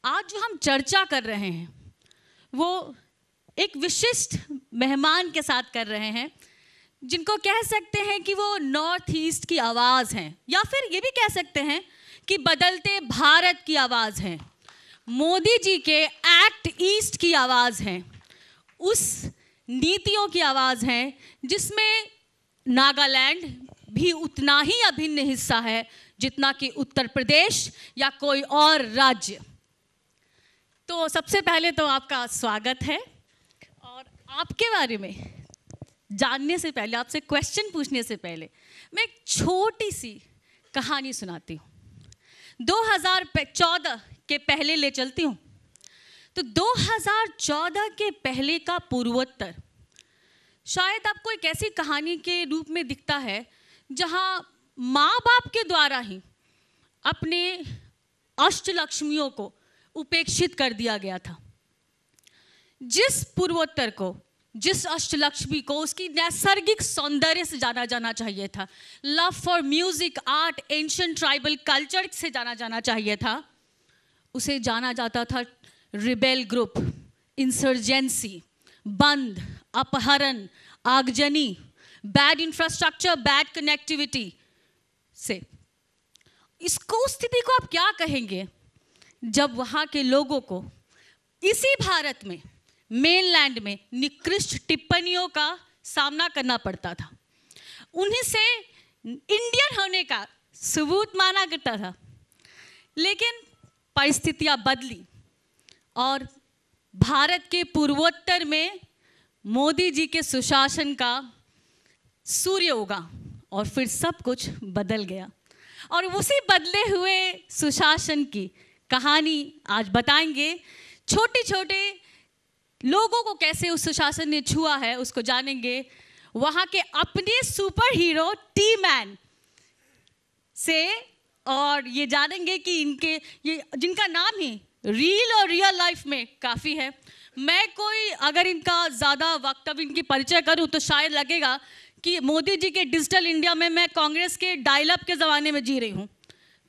आज जो हम चर्चा कर रहे हैं वो एक विशिष्ट मेहमान के साथ कर रहे हैं, जिनको कह सकते हैं कि वो नॉर्थ ईस्ट की आवाज़ हैं, या फिर ये भी कह सकते हैं कि बदलते भारत की आवाज़ हैं, मोदी जी के एक्ट ईस्ट की आवाज़ हैं, उस नीतियों की आवाज़ हैं जिसमें नागालैंड भी उतना ही अभिन्न हिस्सा है जितना कि उत्तर प्रदेश या कोई और राज्य। तो सबसे पहले तो आपका स्वागत है, और आपके बारे में जानने से पहले, आपसे क्वेश्चन पूछने से पहले मैं एक छोटी सी कहानी सुनाती हूँ। 2014 के पहले ले चलती हूँ। तो 2014 के पहले का पूर्वोत्तर शायद आपको एक ऐसी कहानी के रूप में दिखता है जहाँ माँ बाप के द्वारा ही अपने अष्टलक्ष्मियों को उपेक्षित कर दिया गया था। जिस पूर्वोत्तर को, जिस अष्टलक्ष्मी को उसकी नैसर्गिक सौंदर्य से जाना जाना चाहिए था, love for music, art, ancient tribal culture से जाना जाना चाहिए था, उसे जाना जाता था रिबेल ग्रुप, इंसर्जेंसी, बंद, अपहरण, आगजनी, बैड इंफ्रास्ट्रक्चर, बैड कनेक्टिविटी से। इसको स्थिति को आप क्या कहेंगे जब वहाँ के लोगों को इसी भारत में, मेनलैंड में निकृष्ट टिप्पणियों का सामना करना पड़ता था? उन्हीं से इंडियन होने का सबूत माना करता था। लेकिन परिस्थितियाँ बदली और भारत के पूर्वोत्तर में मोदी जी के सुशासन का सूर्य उगा और फिर सब कुछ बदल गया। और उसी बदले हुए सुशासन की कहानी आज बताएंगे। छोटे छोटे लोगों को कैसे उस सुशासन ने छुआ है उसको जानेंगे वहाँ के अपने सुपर हीरो टी मैन से, और ये जानेंगे कि इनके ये जिनका नाम ही रील और रियल लाइफ में काफ़ी है। मैं कोई अगर इनका ज़्यादा वक्तव्य इनकी परिचय करूं तो शायद लगेगा कि मोदी जी के डिजिटल इंडिया में मैं कांग्रेस के डायल अप के ज़माने में जी रही हूं।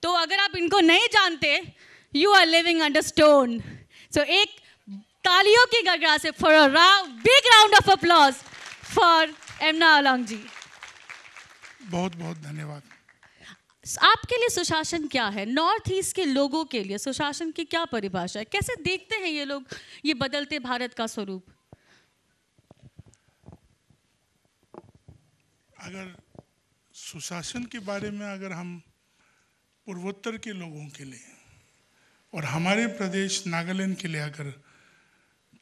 तो अगर आप इनको नहीं जानते, you are living under stone. So एक तालियों की गगरा से for a big round of applause for Imna Along ji. बहुत बहुत धन्यवाद। आपके लिए सुशासन क्या है? नॉर्थ ईस्ट के लोगों के लिए सुशासन की क्या परिभाषा है? कैसे देखते हैं ये लोग ये बदलते भारत का स्वरूप? अगर सुशासन के बारे में अगर हम पूर्वोत्तर के लोगों के लिए और हमारे प्रदेश नागालैंड के लिए अगर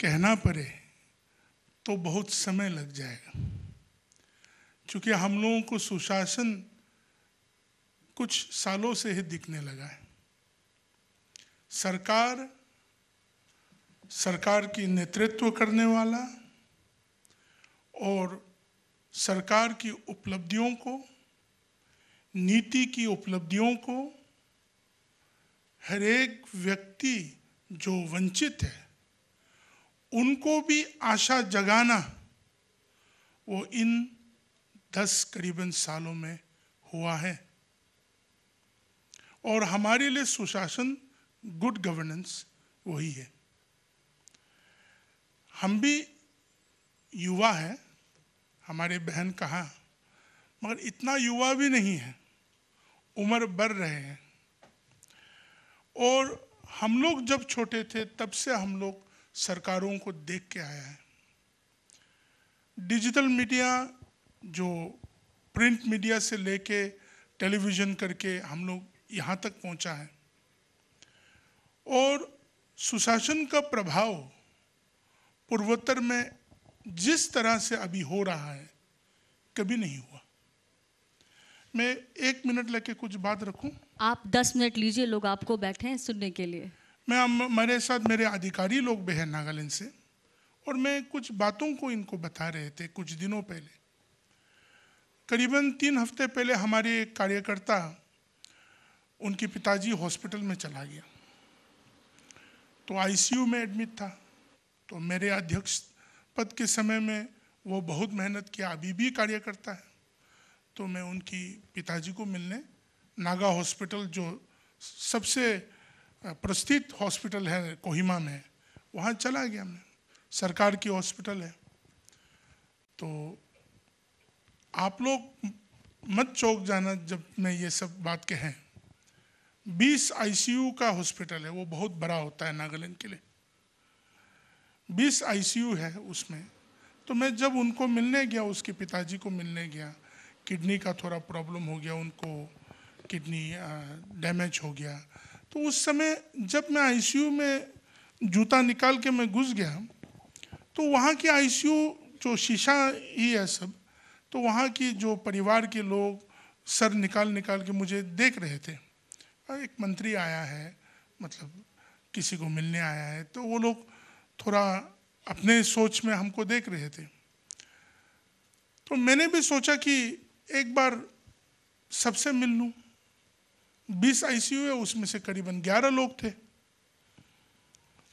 कहना पड़े तो बहुत समय लग जाएगा, क्योंकि हम लोगों को सुशासन कुछ सालों से ही दिखने लगा है। सरकार की नेतृत्व करने वाला और सरकार की उपलब्धियों को, नीति की उपलब्धियों को हर एक व्यक्ति जो वंचित है उनको भी आशा जगाना, वो इन 10 करीबन सालों में हुआ है। और हमारे लिए सुशासन, गुड गवर्नेंस वही है। हम भी युवा हैं, हमारे बहन कहा, मगर इतना युवा भी नहीं है, उम्र बढ़ रहे हैं। और हम लोग जब छोटे थे तब से हम लोग सरकारों को देख के आया है। डिजिटल मीडिया जो प्रिंट मीडिया से लेके टेलीविज़न करके हम लोग यहाँ तक पहुँचा है, और सुशासन का प्रभाव पूर्वोत्तर में जिस तरह से अभी हो रहा है कभी नहीं हुआ। मैं 1 मिनट लेके कुछ बात रखूं? आप 10 मिनट लीजिए, लोग आपको बैठे हैं सुनने के लिए। मेरे साथ मेरे अधिकारी लोग भी हैं नागालैंड से, और मैं कुछ बातों को इनको बता रहे थे। कुछ दिनों पहले, करीबन 3 हफ्ते पहले, हमारे एक कार्यकर्ता, उनके पिताजी हॉस्पिटल में चला गया, तो आईसीयू में एडमिट था। तो मेरे अध्यक्ष पद के समय में वो बहुत मेहनत किया, अभी भी कार्य करता है। तो मैं उनकी पिताजी को मिलने नागा हॉस्पिटल, जो सबसे प्रस्थित हॉस्पिटल है कोहिमा में, वहाँ चला गया मैं। सरकार की हॉस्पिटल है। तो आप लोग मत चौंक जाना जब मैं ये सब बात कहें। 20 आईसीयू का हॉस्पिटल है, वो बहुत बड़ा होता है नागालैंड के लिए। 20 आईसीयू है उसमें। तो मैं जब उनको मिलने गया, उसके पिताजी को मिलने गया, किडनी का थोड़ा प्रॉब्लम हो गया, उनको किडनी डैमेज हो गया। तो उस समय जब मैं आईसीयू में जूता निकाल के मैं घुस गया, तो वहाँ की आईसीयू जो शीशा ही है सब, तो वहाँ की जो परिवार के लोग सर निकाल निकाल के मुझे देख रहे थे। एक मंत्री आया है, मतलब किसी को मिलने आया है, तो वो लोग थोड़ा अपने सोच में हमको देख रहे थे। तो मैंने भी सोचा कि एक बार सबसे मिल लूँ। 20 आईसीयू है, उसमें से करीबन 11 लोग थे।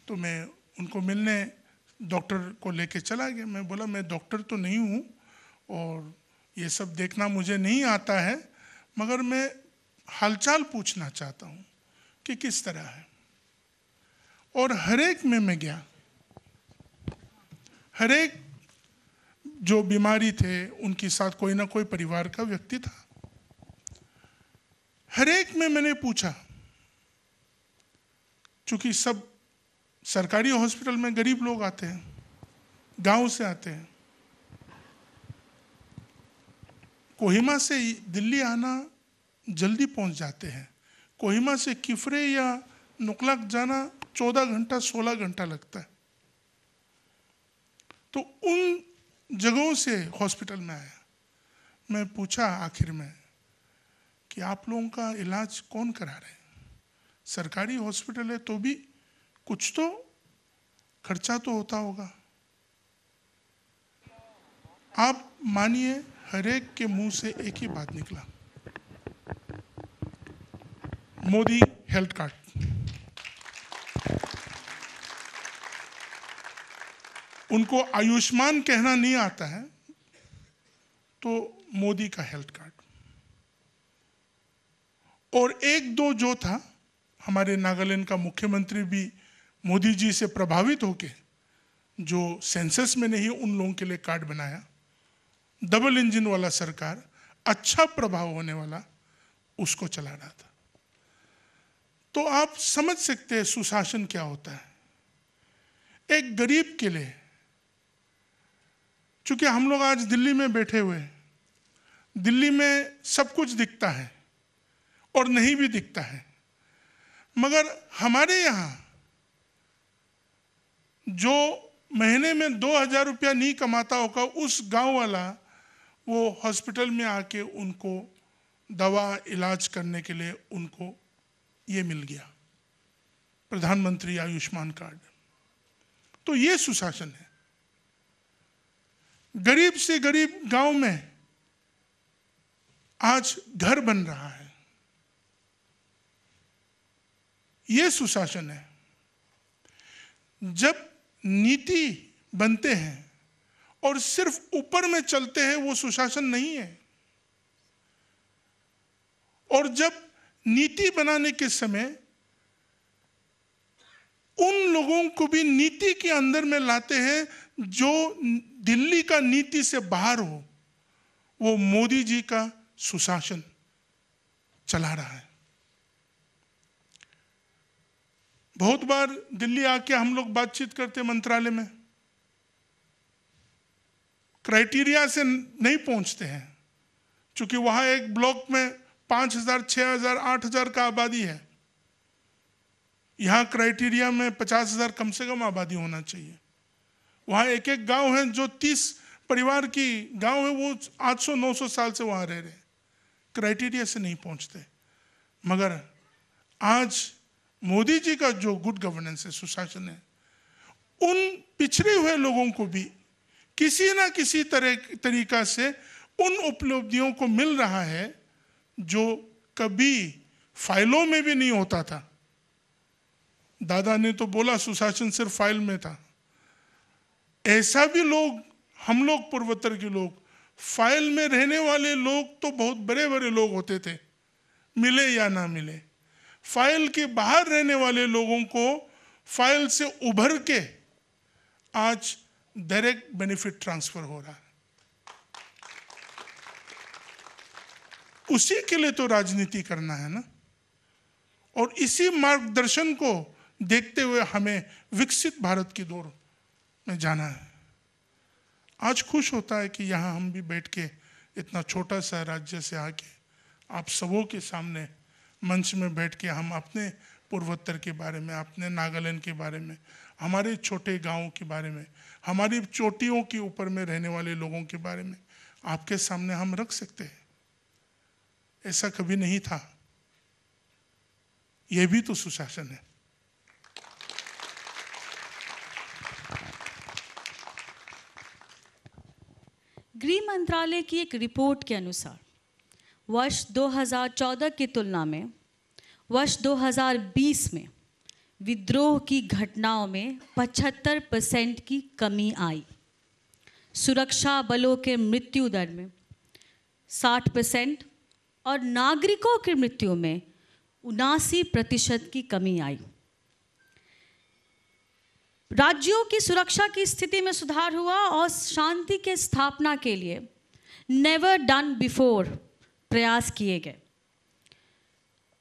तो मैं उनको मिलने डॉक्टर को लेके चला गया। मैं बोला मैं डॉक्टर तो नहीं हूँ और ये सब देखना मुझे नहीं आता है, मगर मैं हालचाल पूछना चाहता हूँ कि किस तरह है। और हर एक में मैं गया, हर एक जो बीमारी थे उनके साथ कोई ना कोई परिवार का व्यक्ति था। हर एक में मैंने पूछा, चूंकि सब सरकारी हॉस्पिटल में गरीब लोग आते हैं, गांव से आते हैं। कोहिमा से दिल्ली आना जल्दी पहुंच जाते हैं, कोहिमा से किफरे या नुकलक जाना 14 घंटा 16 घंटा लगता है। तो उन जगहों से हॉस्पिटल में आया। मैं पूछा आखिर में कि आप लोगों का इलाज कौन करा रहे हैं? सरकारी हॉस्पिटल है तो भी कुछ तो खर्चा तो होता होगा। आप मानिए हर एक के मुंह से एक ही बात निकला, मोदी हेल्थ कार्ड। उनको आयुष्मान कहना नहीं आता है, तो मोदी का हेल्थ कार्ड। और एक दो जो था, हमारे नागालैंड का मुख्यमंत्री भी मोदी जी से प्रभावित होके जो सेंसस में नहीं उन लोगों के लिए कार्ड बनाया, डबल इंजन वाला सरकार, अच्छा प्रभाव होने वाला, उसको चला रहा था। तो आप समझ सकते हैं सुशासन क्या होता है एक गरीब के लिए। चूंकि हम लोग आज दिल्ली में बैठे हुए हैं, दिल्ली में सब कुछ दिखता है और नहीं भी दिखता है, मगर हमारे यहाँ जो महीने में 2000 रुपया नहीं कमाता होगा, उस गांव वाला वो हॉस्पिटल में आके उनको दवा इलाज करने के लिए उनको ये मिल गया, प्रधानमंत्री आयुष्मान कार्ड। तो ये सुशासन है। गरीब से गरीब गांव में आज घर बन रहा है, ये सुशासन है। जब नीति बनते हैं और सिर्फ ऊपर में चलते हैं, वो सुशासन नहीं है। और जब नीति बनाने के समय उन लोगों को भी नीति के अंदर में लाते हैं जो दिल्ली का नीति से बाहर हो, वो मोदी जी का सुशासन चला रहा है। बहुत बार दिल्ली आके हम लोग बातचीत करते मंत्रालय में, क्राइटेरिया से नहीं पहुंचते हैं, क्योंकि वहां एक ब्लॉक में 5000, 6000, 8000 का आबादी है। यहाँ क्राइटेरिया में 50,000 कम से कम आबादी होना चाहिए। वहाँ एक एक गांव है जो 30 परिवार की गांव है, वो 800-900 साल से वहाँ रह रहे, क्राइटेरिया से नहीं पहुँचते। मगर आज मोदी जी का जो गुड गवर्नेंस है, सुशासन है, उन पिछड़े हुए लोगों को भी किसी ना किसी तरीका से उन उपलब्धियों को मिल रहा है जो कभी फाइलों में भी नहीं होता था। दादा ने तो बोला सुशासन सिर्फ फाइल में था। ऐसा भी लोग, हम लोग पूर्वोत्तर के लोग, फाइल में रहने वाले लोग तो बहुत बड़े बड़े लोग होते थे, मिले या ना मिले, फाइल के बाहर रहने वाले लोगों को फाइल से उभर के आज डायरेक्ट बेनिफिट ट्रांसफर हो रहा है। उसी के लिए तो राजनीति करना है ना, और इसी मार्गदर्शन को देखते हुए हमें विकसित भारत की दौर में जाना है। आज खुश होता है कि यहाँ हम भी बैठ के इतना छोटा सा राज्य से आके आप सबों के सामने मंच में बैठ के हम अपने पूर्वोत्तर के बारे में, अपने नागालैंड के बारे में, हमारे छोटे गांवों के बारे में, हमारी चोटियों के ऊपर में रहने वाले लोगों के बारे में आपके सामने हम रख सकते हैं। ऐसा कभी नहीं था। यह भी तो सुशासन है। गृह मंत्रालय की एक रिपोर्ट के अनुसार वर्ष 2014 की तुलना में वर्ष 2020 में विद्रोह की घटनाओं में 75% की कमी आई। सुरक्षा बलों के मृत्यु दर में 60% और नागरिकों की मृत्यु में 79% की कमी आई। राज्यों की सुरक्षा की स्थिति में सुधार हुआ और शांति के स्थापना के लिए नेवर डन बिफोर प्रयास किए गए।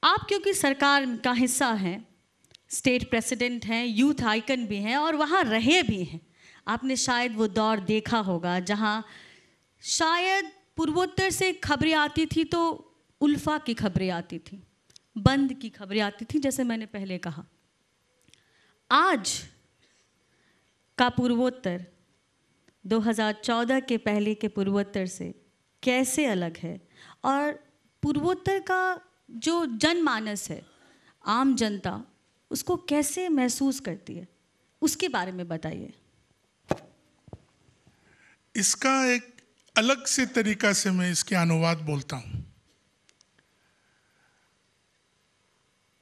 आप क्योंकि सरकार का हिस्सा हैं, स्टेट प्रेसिडेंट हैं, यूथ आइकन भी हैं और वहाँ रहे भी हैं, आपने शायद वो दौर देखा होगा जहाँ शायद पूर्वोत्तर से खबरें आती थी तो उल्फा की खबरें आती थी, बंद की खबरें आती थी, जैसे मैंने पहले कहा। आज का पूर्वोत्तर 2014 के पहले के पूर्वोत्तर से कैसे अलग है और पूर्वोत्तर का जो जनमानस है, आम जनता उसको कैसे महसूस करती है, उसके बारे में बताइए। इसका एक अलग से तरीका से मैं इसके अनुवाद बोलता हूं।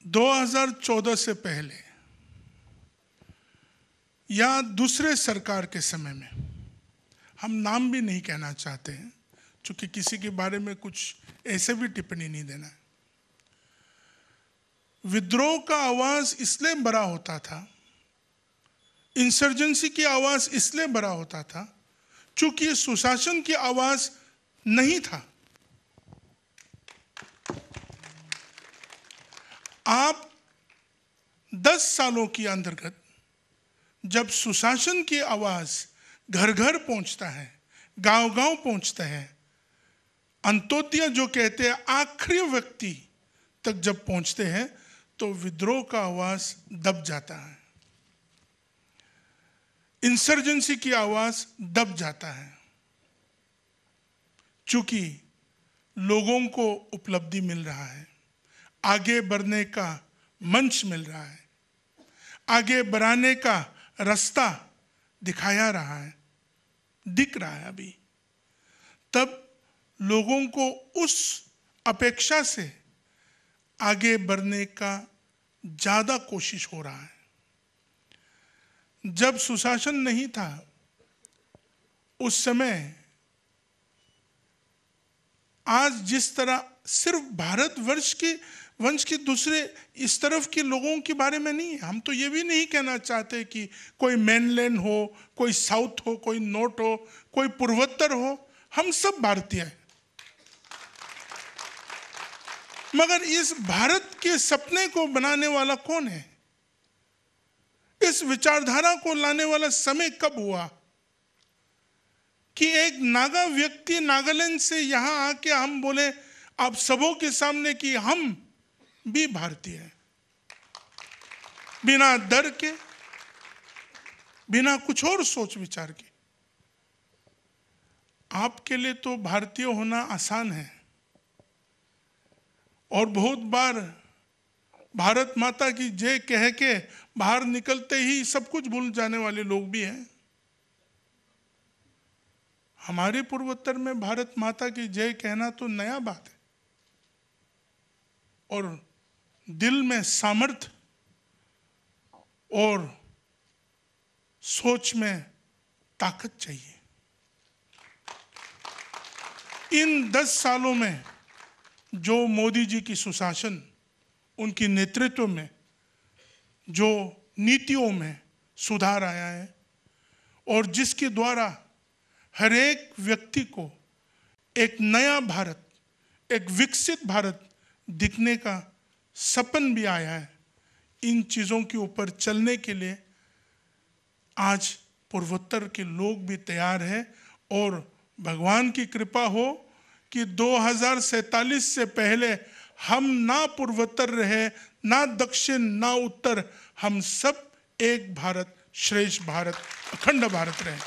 2014 से पहले या दूसरे सरकार के समय में, हम नाम भी नहीं कहना चाहते हैं क्योंकि किसी के बारे में कुछ ऐसे भी टिप्पणी नहीं देना है। विद्रोह का आवाज इसलिए बड़ा होता था, इंसर्जेंसी की आवाज इसलिए बड़ा होता था क्योंकि सुशासन की आवाज नहीं था। आप 10 सालों की अंतर्गत जब सुशासन की आवाज घर घर पहुंचता है, गांव गांव पहुंचता है, अंत्योदय जो कहते हैं आखिरी व्यक्ति तक जब पहुंचते हैं, तो विद्रोह का आवाज दब जाता है, इंसर्जेंसी की आवाज दब जाता है, क्योंकि लोगों को उपलब्धि मिल रहा है, आगे बढ़ने का मंच मिल रहा है, आगे बढ़ाने का रास्ता दिखाया रहा है, दिख रहा है अभी। तब लोगों को उस अपेक्षा से आगे बढ़ने का ज्यादा कोशिश हो रहा है। जब सुशासन नहीं था उस समय आज जिस तरह सिर्फ भारतवर्ष के वंश के दूसरे इस तरफ के लोगों के बारे में नहीं है। हम तो ये भी नहीं कहना चाहते कि कोई मेनलैंड हो, कोई साउथ हो, कोई नॉर्थ हो, कोई पूर्वोत्तर हो, हम सब भारतीय हैं। मगर इस भारत के सपने को बनाने वाला कौन है? इस विचारधारा को लाने वाला समय कब हुआ कि एक नागा व्यक्ति नागालैंड से यहां आके हम बोले आप सबों के सामने कि हम भी भारतीय हैं, बिना डर के, बिना कुछ और सोच विचार के। आपके लिए तो भारतीय होना आसान है और बहुत बार भारत माता की जय कह के बाहर निकलते ही सब कुछ भूल जाने वाले लोग भी हैं। हमारे पूर्वोत्तर में भारत माता की जय कहना तो नया बात है और दिल में सामर्थ्य और सोच में ताकत चाहिए। इन 10 सालों में जो मोदी जी की सुशासन उनकी नेतृत्व में जो नीतियों में सुधार आया है और जिसके द्वारा हर एक व्यक्ति को एक नया भारत, एक विकसित भारत दिखने का सपन भी आया है, इन चीज़ों के ऊपर चलने के लिए आज पूर्वोत्तर के लोग भी तैयार हैं। और भगवान की कृपा हो कि 2047 से पहले हम ना पूर्वोत्तर रहे, ना दक्षिण, ना उत्तर, हम सब एक भारत, श्रेष्ठ भारत, अखंड भारत रहे।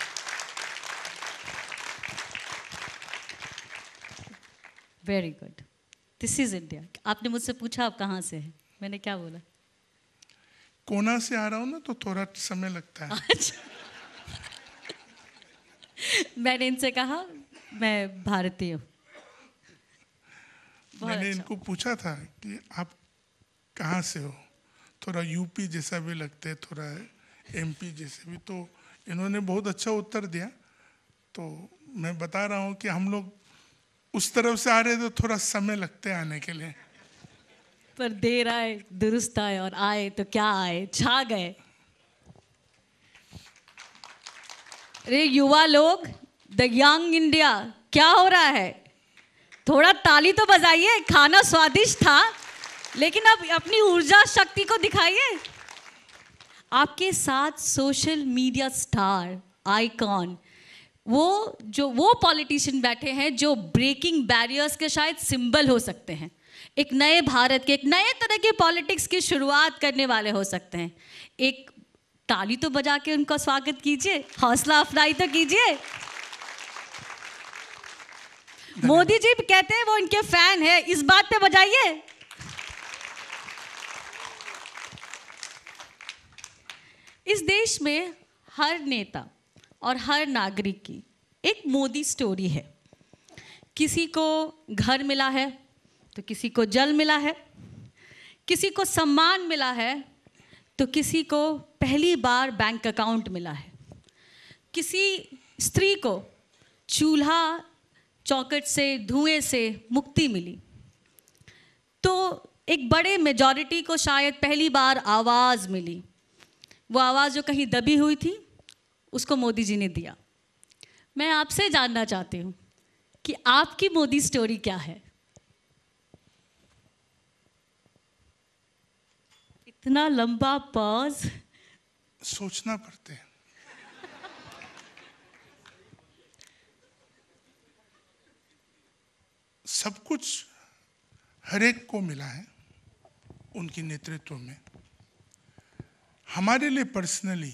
Very good, this is India. आपने मुझसे पूछा आप कहाँ से हैं, मैंने क्या बोला? कोना से आ रहा हूँ ना, तो थोड़ा समय लगता है। अच्छा। मैंने इनसे कहा मैं भारतीय हूँ। मैंने इनको पूछा था कि आप कहाँ से हो, थोड़ा यूपी जैसा भी लगते है, थोड़ा एमपी जैसे भी, तो इन्होंने बहुत अच्छा उत्तर दिया। तो मैं बता रहा हूँ कि हम लोग उस तरफ से आ रहे तो थोड़ा समय लगते हैं आने के लिए, पर देर आए दुरुस्त आए, और आए तो क्या आए, छा गए। अरे युवा लोग, द यंग इंडिया, क्या हो रहा है? थोड़ा ताली तो बजाइए। खाना स्वादिष्ट था, लेकिन अब अपनी ऊर्जा शक्ति को दिखाइए। आपके साथ सोशल मीडिया स्टार, आइकॉन, वो पॉलिटिशियन बैठे हैं जो ब्रेकिंग बैरियर्स के शायद सिंबल हो सकते हैं, एक नए भारत के, एक नए तरह के पॉलिटिक्स की शुरुआत करने वाले हो सकते हैं। एक ताली तो बजा के उनका स्वागत कीजिए, हौसला अफजाई तो कीजिए। मोदी जी कहते हैं वो इनके फैन है, इस बात पे बजाइए। इस देश में हर नेता और हर नागरिक की एक मोदी स्टोरी है। किसी को घर मिला है तो किसी को जल मिला है, किसी को सम्मान मिला है तो किसी को पहली बार बैंक अकाउंट मिला है, किसी स्त्री को चूल्हा चौखट से, धुएं से मुक्ति मिली, तो एक बड़े मेजॉरिटी को शायद पहली बार आवाज़ मिली। वो आवाज़ जो कहीं दबी हुई थी, उसको मोदी जी ने दिया। मैं आपसे जानना चाहती हूँ कि आपकी मोदी स्टोरी क्या है? इतना लंबा पॉज, सोचना पड़ते हैं। सब कुछ हर एक को मिला है उनके नेतृत्व में। हमारे लिए पर्सनली,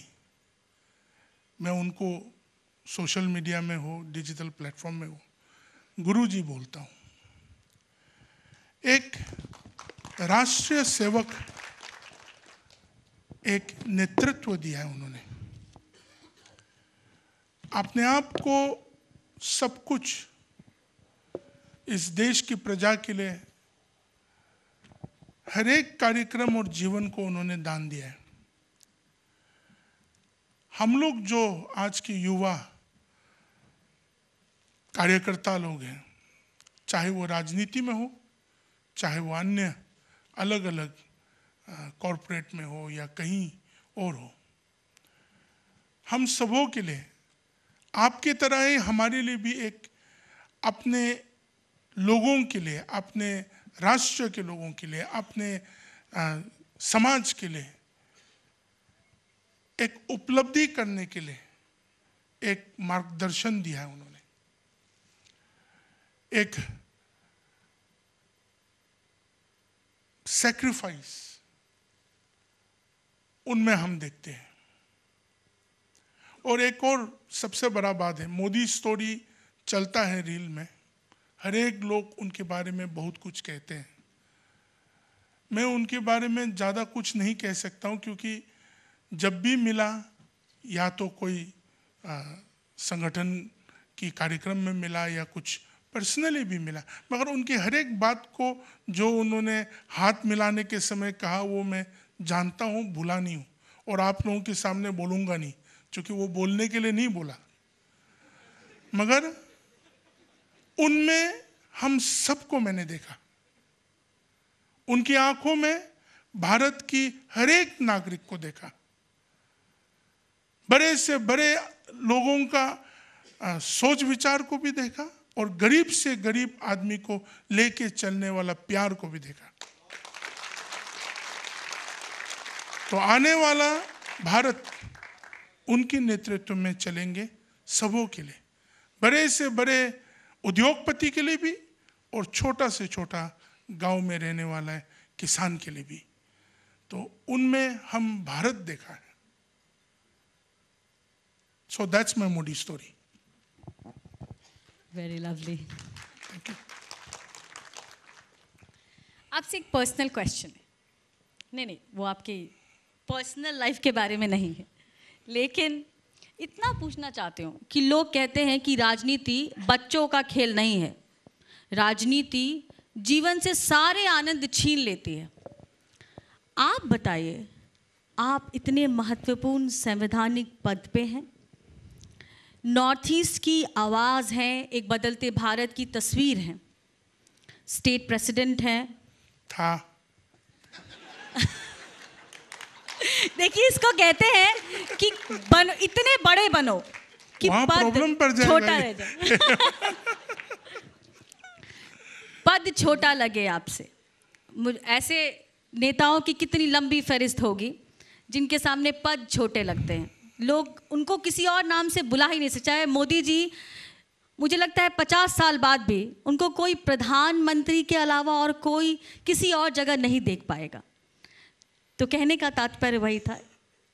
मैं उनको सोशल मीडिया में हो, डिजिटल प्लेटफॉर्म में हो, गुरुजी बोलता हूँ। एक राष्ट्रीय सेवक, एक नेतृत्व दिया है उन्होंने। अपने आप को सब कुछ इस देश की प्रजा के लिए, हर एक कार्यक्रम और जीवन को उन्होंने दान दिया है। हम लोग जो आज के युवा कार्यकर्ता लोग हैं, चाहे वो राजनीति में हो, चाहे वो अन्य अलग अलग कॉरपोरेट में हो या कहीं और हो, हम सबों के लिए, आपके तरह ही हमारे लिए भी एक अपने लोगों के लिए, अपने राष्ट्र के लोगों के लिए, अपने समाज के लिए एक उपलब्धि करने के लिए एक मार्गदर्शन दिया है उन्होंने। एक सैक्रिफाइस उनमें हम देखते हैं। और एक और सबसे बड़ा बात है, मोदी स्टोरी चलता है रील में, हर एक लोग उनके बारे में बहुत कुछ कहते हैं। मैं उनके बारे में ज़्यादा कुछ नहीं कह सकता हूँ, क्योंकि जब भी मिला, या तो कोई संगठन की कार्यक्रम में मिला या कुछ पर्सनली भी मिला, मगर उनकी हर एक बात को जो उन्होंने हाथ मिलाने के समय कहा, वो मैं जानता हूँ, भूला नहीं हूँ, और आप लोगों के सामने बोलूँगा नहीं, क्योंकि वो बोलने के लिए नहीं बोला। मगर उनमें हम सबको मैंने देखा, उनकी आंखों में भारत की हर एक नागरिक को देखा, बड़े से बड़े लोगों का सोच विचार को भी देखा, और गरीब से गरीब आदमी को लेके चलने वाला प्यार को भी देखा। तो आने वाला भारत उनके नेतृत्व में चलेंगे, सबों के लिए, बड़े से बड़े उद्योगपति के लिए भी और छोटा से छोटा गांव में रहने वाला किसान के लिए भी। तो उनमें हम भारत देखा है। So that's my Modi story. Very lovely. आपसे एक पर्सनल क्वेश्चन है। नहीं, वो आपकी पर्सनल लाइफ के बारे में नहीं है, लेकिन इतना पूछना चाहती हूँ कि लोग कहते हैं कि राजनीति बच्चों का खेल नहीं है, राजनीति जीवन से सारे आनंद छीन लेती है। आप बताइए, आप इतने महत्वपूर्ण संवैधानिक पद पे हैं, नॉर्थ ईस्ट की आवाज़ हैं, एक बदलते भारत की तस्वीर हैं, स्टेट प्रेसिडेंट हैं। था देखिए, इसको कहते हैं कि बनो, इतने बड़े बनो कि प्रॉब्लम पड़ जाएगा, छोटा रह जाए। पद छोटा लगे आपसे। ऐसे नेताओं की कितनी लंबी फहरिस्त होगी जिनके सामने पद छोटे लगते हैं, लोग उनको किसी और नाम से बुला ही नहीं सकते। चाहे मोदी जी, मुझे लगता है 50 साल बाद भी उनको कोई प्रधानमंत्री के अलावा और कोई किसी और जगह नहीं देख पाएगा। तो कहने का तात्पर्य वही था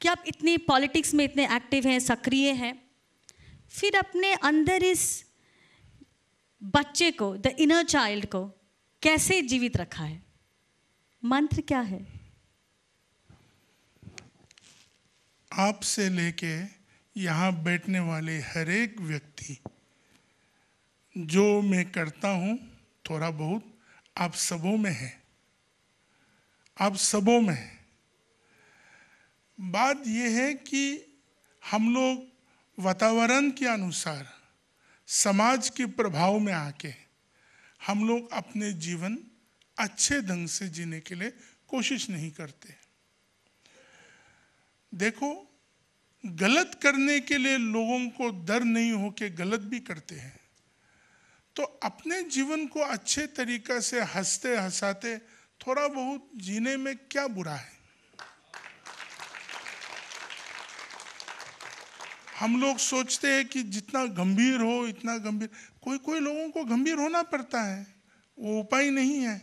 कि आप इतने पॉलिटिक्स में इतने एक्टिव हैं, सक्रिय हैं, फिर अपने अंदर इस बच्चे को, द इनर चाइल्ड को कैसे जीवित रखा है? मंत्र क्या है? आपसे लेके यहाँ बैठने वाले हर एक व्यक्ति, जो मैं करता हूँ थोड़ा बहुत, आप सबों में है, आप सबों में है। बात यह है कि हम लोग वातावरण के अनुसार, समाज के प्रभाव में आके हम लोग अपने जीवन अच्छे ढंग से जीने के लिए कोशिश नहीं करते। देखो, गलत करने के लिए लोगों को डर नहीं हो के गलत भी करते हैं, तो अपने जीवन को अच्छे तरीक़े से हंसते हंसाते थोड़ा बहुत जीने में क्या बुरा है? हम लोग सोचते हैं कि जितना गंभीर हो इतना गंभीर, कोई लोगों को गंभीर होना पड़ता है, वो उपाय नहीं है।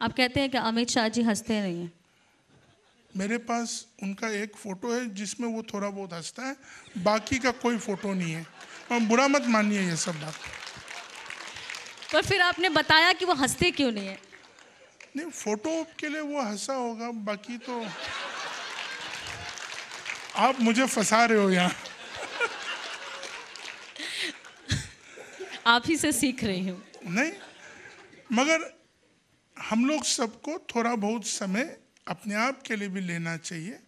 आप कहते हैं कि अमित शाह जी हंसते नहीं हैं? मेरे पास उनका एक फोटो है जिसमें वो थोड़ा बहुत हंसता है, बाकी का कोई फोटो नहीं है। और बुरा मत मानिए ये सब बात। पर फिर आपने बताया कि वो हंसते क्यों नहीं है? नहीं, फोटो के लिए वो हंसा होगा, बाकी तो आप मुझे फंसा रहे हो यहाँ। आप ही से सीख रही हूँ। नहीं, मगर हम लोग सबको थोड़ा बहुत समय अपने आप के लिए भी लेना चाहिए।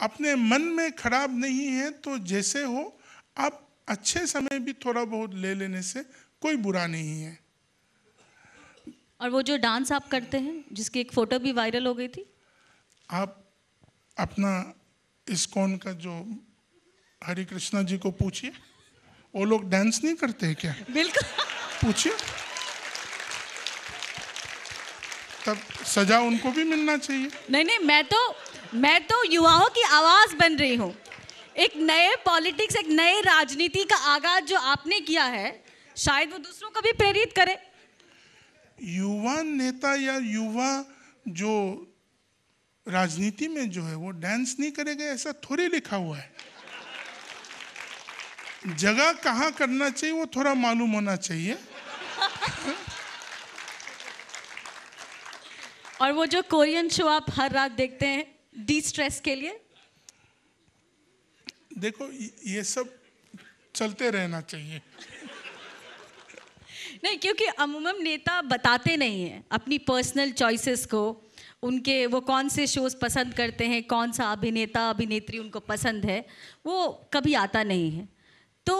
अपने मन में खराब नहीं है तो जैसे हो, आप अच्छे समय भी थोड़ा बहुत ले लेने से कोई बुरा नहीं है। और वो जो डांस आप करते हैं, जिसकी एक फोटो भी वायरल हो गई थी, आप अपना इस्कॉन का जो हरे कृष्णा जी को पूछिए, वो लोग डांस नहीं करते हैं क्या? बिल्कुल पूछिए, तब सजा उनको भी मिलना चाहिए। नहीं, मैं तो युवाओं की आवाज बन रही हूँ। एक नए पॉलिटिक्स, एक नए राजनीति का आगाज जो आपने किया है, शायद वो दूसरों को भी प्रेरित करे। युवा नेता या युवा जो राजनीति में जो है वो डांस नहीं करेगा, ऐसा थोड़ी लिखा हुआ है। जगह कहाँ करना चाहिए वो थोड़ा मालूम होना चाहिए। और वो जो कोरियन शो आप हर रात देखते हैं डी स्ट्रेस के लिए, देखो ये सब चलते रहना चाहिए। नहीं, क्योंकि अमूमन नेता बताते नहीं हैं अपनी पर्सनल चॉइसेस को, उनके वो कौन से शोज पसंद करते हैं, कौन सा अभिनेता अभिनेत्री उनको पसंद है, वो कभी आता नहीं है। तो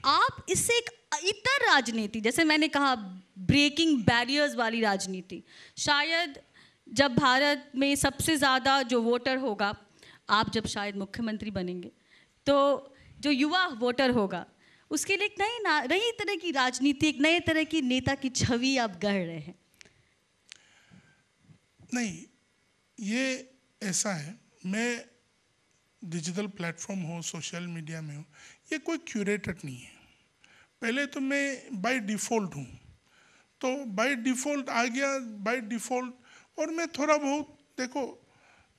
आप इससे एक इतर राजनीति, जैसे मैंने कहा ब्रेकिंग बैरियर्स वाली राजनीति, शायद जब भारत में सबसे ज़्यादा जो वोटर होगा, आप जब शायद मुख्यमंत्री बनेंगे, तो जो युवा वोटर होगा उसके लिए एक नई तरह की राजनीति, एक नए तरह की नेता की छवि आप गढ़ रहे हैं। नहीं, ये ऐसा है, मैं डिजिटल प्लेटफॉर्म हो, सोशल मीडिया में हो, ये कोई क्यूरेटेड नहीं है। पहले तो मैं बाय डिफ़ॉल्ट हूँ, तो बाय डिफ़ॉल्ट आ गया, बाय डिफ़ॉल्ट। और मैं थोड़ा बहुत, देखो,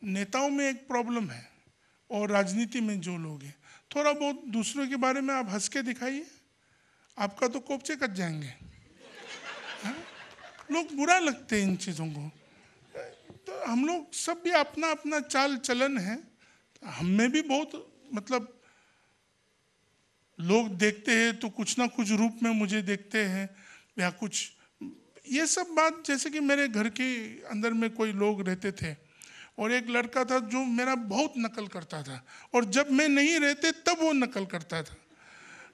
नेताओं में एक प्रॉब्लम है और राजनीति में जो लोग हैं, थोड़ा बहुत दूसरों के बारे में आप हंस के दिखाइए, आपका तो कोपचे कट जाएंगे। हाँ? लोग बुरा लगते हैं इन चीज़ों को। तो हम लोग सब भी अपना अपना चाल चलन है, हम में भी बहुत, मतलब लोग देखते हैं तो कुछ ना कुछ रूप में मुझे देखते हैं या कुछ, ये सब बात। जैसे कि मेरे घर के अंदर में कोई लोग रहते थे और एक लड़का था जो मेरा बहुत नकल करता था, और जब मैं नहीं रहते तब वो नकल करता था,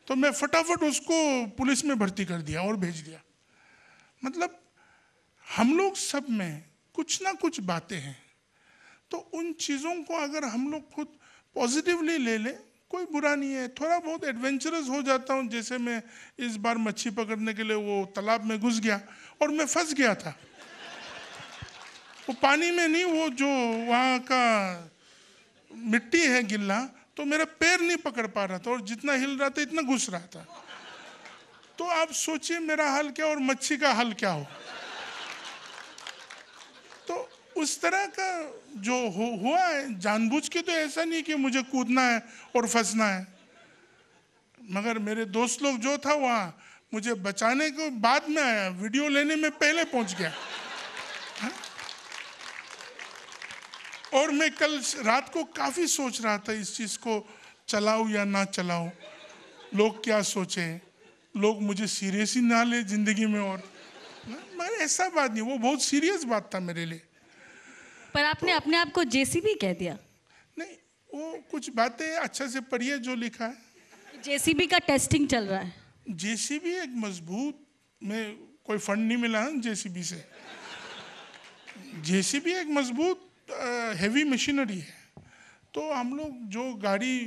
तो मैं फटाफट उसको पुलिस में भर्ती कर दिया और भेज दिया। मतलब हम लोग सब में कुछ ना कुछ बातें हैं, तो उन चीज़ों को अगर हम लोग खुद पॉजिटिवली ले लें, कोई बुरा नहीं है। थोड़ा बहुत एडवेंचरस हो जाता हूँ, जैसे मैं इस बार मच्छी पकड़ने के लिए वो तालाब में घुस गया और मैं फंस गया था। वो पानी में नहीं, वो जो वहाँ का मिट्टी है गिल्ला, तो मेरा पैर नहीं पकड़ पा रहा था और जितना हिल रहा था इतना घुस रहा था। तो आप सोचिए मेरा हाल क्या और मच्छी का हाल क्या हो। तो उस तरह का जो हुआ है, जानबूझ के तो ऐसा नहीं कि मुझे कूदना है और फंसना है, मगर मेरे दोस्त लोग जो था वहाँ मुझे बचाने को बाद में आया, वीडियो लेने में पहले पहुँच गया। हा? और मैं कल रात को काफ़ी सोच रहा था इस चीज़ को चलाऊं या ना चलाऊं, लोग क्या सोचे, लोग मुझे सीरियस ही ना ले जिंदगी में। और मगर ऐसा बात नहीं, वो बहुत सीरियस बात था मेरे लिए। पर आपने अपने आप को जेसीबी कह दिया। नहीं, वो कुछ बातें अच्छा से पढ़िए जो लिखा है। जेसीबी का टेस्टिंग चल रहा है। जेसीबी एक मजबूत, में कोई फंड नहीं मिला जेसीबी से। जेसीबी एक मजबूत हेवी मशीनरी है। तो हम लोग जो गाड़ी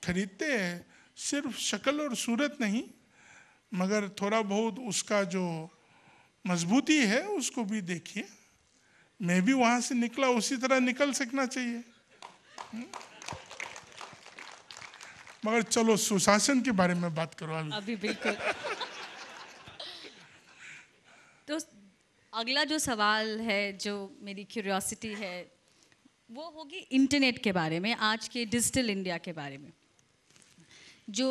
खरीदते हैं, सिर्फ शक्ल और सूरत नहीं, मगर थोड़ा बहुत उसका जो मजबूती है उसको भी देखिए। मैं भी वहाँ से निकला, उसी तरह निकल सकना चाहिए। मगर चलो सुशासन के बारे में बात करो अभी बिल्कुल। तो अगला जो सवाल है, जो मेरी क्यूरियोसिटी है, वो होगी इंटरनेट के बारे में, आज के डिजिटल इंडिया के बारे में। जो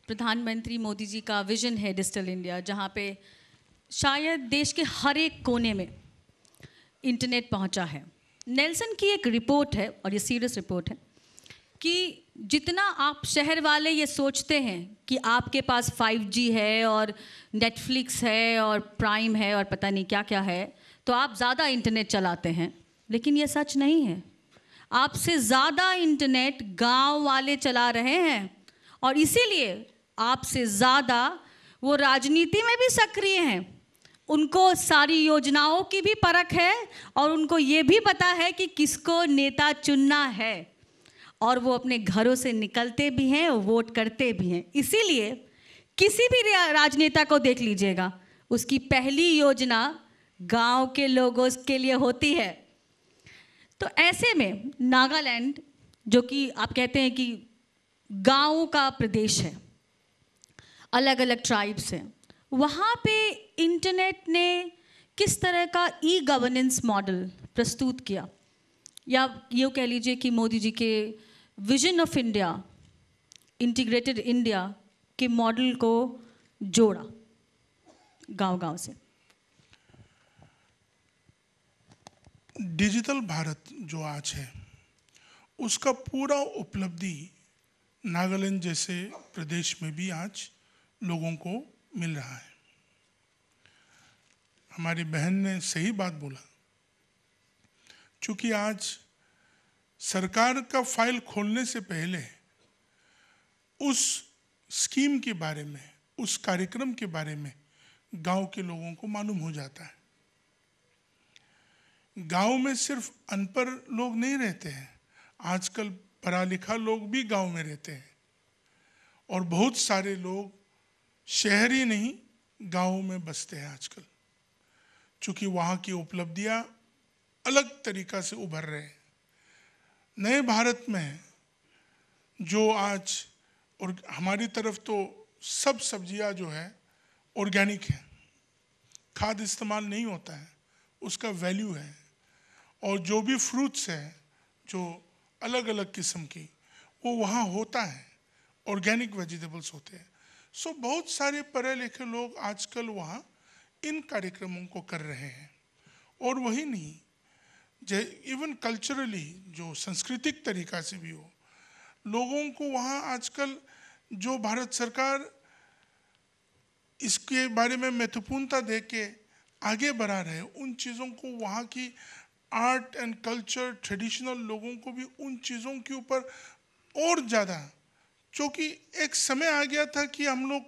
प्रधानमंत्री मोदी जी का विजन है डिजिटल इंडिया, जहाँ पे शायद देश के हर एक कोने में इंटरनेट पहुँचा है। नेल्सन की एक रिपोर्ट है, और ये सीरियस रिपोर्ट है, कि जितना आप शहर वाले ये सोचते हैं कि आपके पास 5G है और नेटफ्लिक्स है और प्राइम है और पता नहीं क्या क्या है, तो आप ज़्यादा इंटरनेट चलाते हैं, लेकिन ये सच नहीं है। आपसे ज़्यादा इंटरनेट गांव वाले चला रहे हैं, और इसीलिए आपसे ज़्यादा वो राजनीति में भी सक्रिय हैं। उनको सारी योजनाओं की भी परख है और उनको ये भी पता है कि किसको नेता चुनना है, और वो अपने घरों से निकलते भी हैं, वोट करते भी हैं। इसीलिए किसी भी राजनेता को देख लीजिएगा, उसकी पहली योजना गांव के लोगों के लिए होती है। तो ऐसे में नागालैंड, जो कि आप कहते हैं कि गांव का प्रदेश है, अलग अलग ट्राइब्स हैं, वहाँ पे इंटरनेट ने किस तरह का ई गवर्नेंस मॉडल प्रस्तुत किया, या यूँ कह लीजिए कि मोदी जी के vision of India, integrated India के मॉडल को जोड़ा गांव-गांव से। डिजिटल भारत जो आज है, उसका पूरा उपलब्धि नागालैंड जैसे प्रदेश में भी आज लोगों को मिल रहा है। हमारी बहन ने सही बात बोला, क्योंकि आज सरकार का फाइल खोलने से पहले उस स्कीम के बारे में, उस कार्यक्रम के बारे में गांव के लोगों को मालूम हो जाता है। गांव में सिर्फ अनपढ़ लोग नहीं रहते हैं, आजकल पढ़ा लिखा लोग भी गांव में रहते हैं, और बहुत सारे लोग शहरी नहीं गांव में बसते हैं आजकल, क्योंकि वहाँ की उपलब्धियाँ अलग तरीका से उभर रहे हैं। नए भारत में जो आज, और हमारी तरफ तो सब सब्जियां जो है ऑर्गेनिक है, खाद इस्तेमाल नहीं होता है, उसका वैल्यू है, और जो भी फ्रूट्स है जो अलग अलग किस्म की, वो वहाँ होता है, ऑर्गेनिक वेजिटेबल्स होते हैं। सो बहुत सारे पढ़े लिखे लोग आजकल वहाँ इन कार्यक्रमों को कर रहे हैं। और वही नहीं, इवन कल्चरली जो सांस्कृतिक तरीका से भी हो, लोगों को वहाँ आजकल जो भारत सरकार इसके बारे में महत्वपूर्णता दे के आगे बढ़ा रहे हैं, उन चीज़ों को, वहाँ की आर्ट एंड कल्चर, ट्रेडिशनल लोगों को भी उन चीज़ों के ऊपर और ज़्यादा, क्योंकि एक समय आ गया था कि हम लोग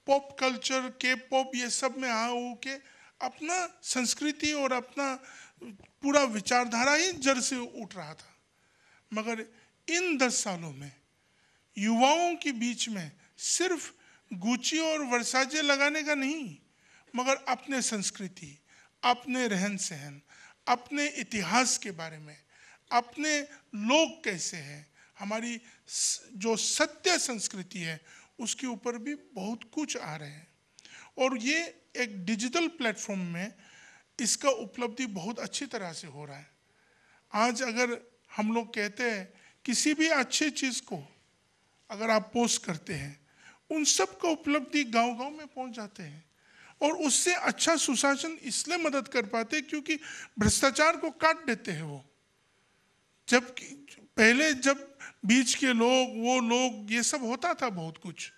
पॉप कल्चर, के पॉप, ये सब में आ हो के अपना संस्कृति और अपना पूरा विचारधारा ही जड़ से उठ रहा था। मगर इन 10 सालों में युवाओं के बीच में सिर्फ गुची और वर्साचे लगाने का नहीं, मगर अपने संस्कृति, अपने रहन सहन, अपने इतिहास के बारे में, अपने लोग कैसे हैं, हमारी जो सत्य संस्कृति है, उसके ऊपर भी बहुत कुछ आ रहे हैं। और ये एक डिजिटल प्लेटफॉर्म में इसका उपलब्धि बहुत अच्छी तरह से हो रहा है। आज अगर हम लोग कहते हैं किसी भी अच्छी चीज़ को अगर आप पोस्ट करते हैं, उन सब का उपलब्धि गांव-गांव में पहुंच जाते हैं, और उससे अच्छा सुशासन इसलिए मदद कर पाते हैं क्योंकि भ्रष्टाचार को काट देते हैं वो। जब पहले जब बीच के लोग, वो लोग, ये सब होता था बहुत कुछ,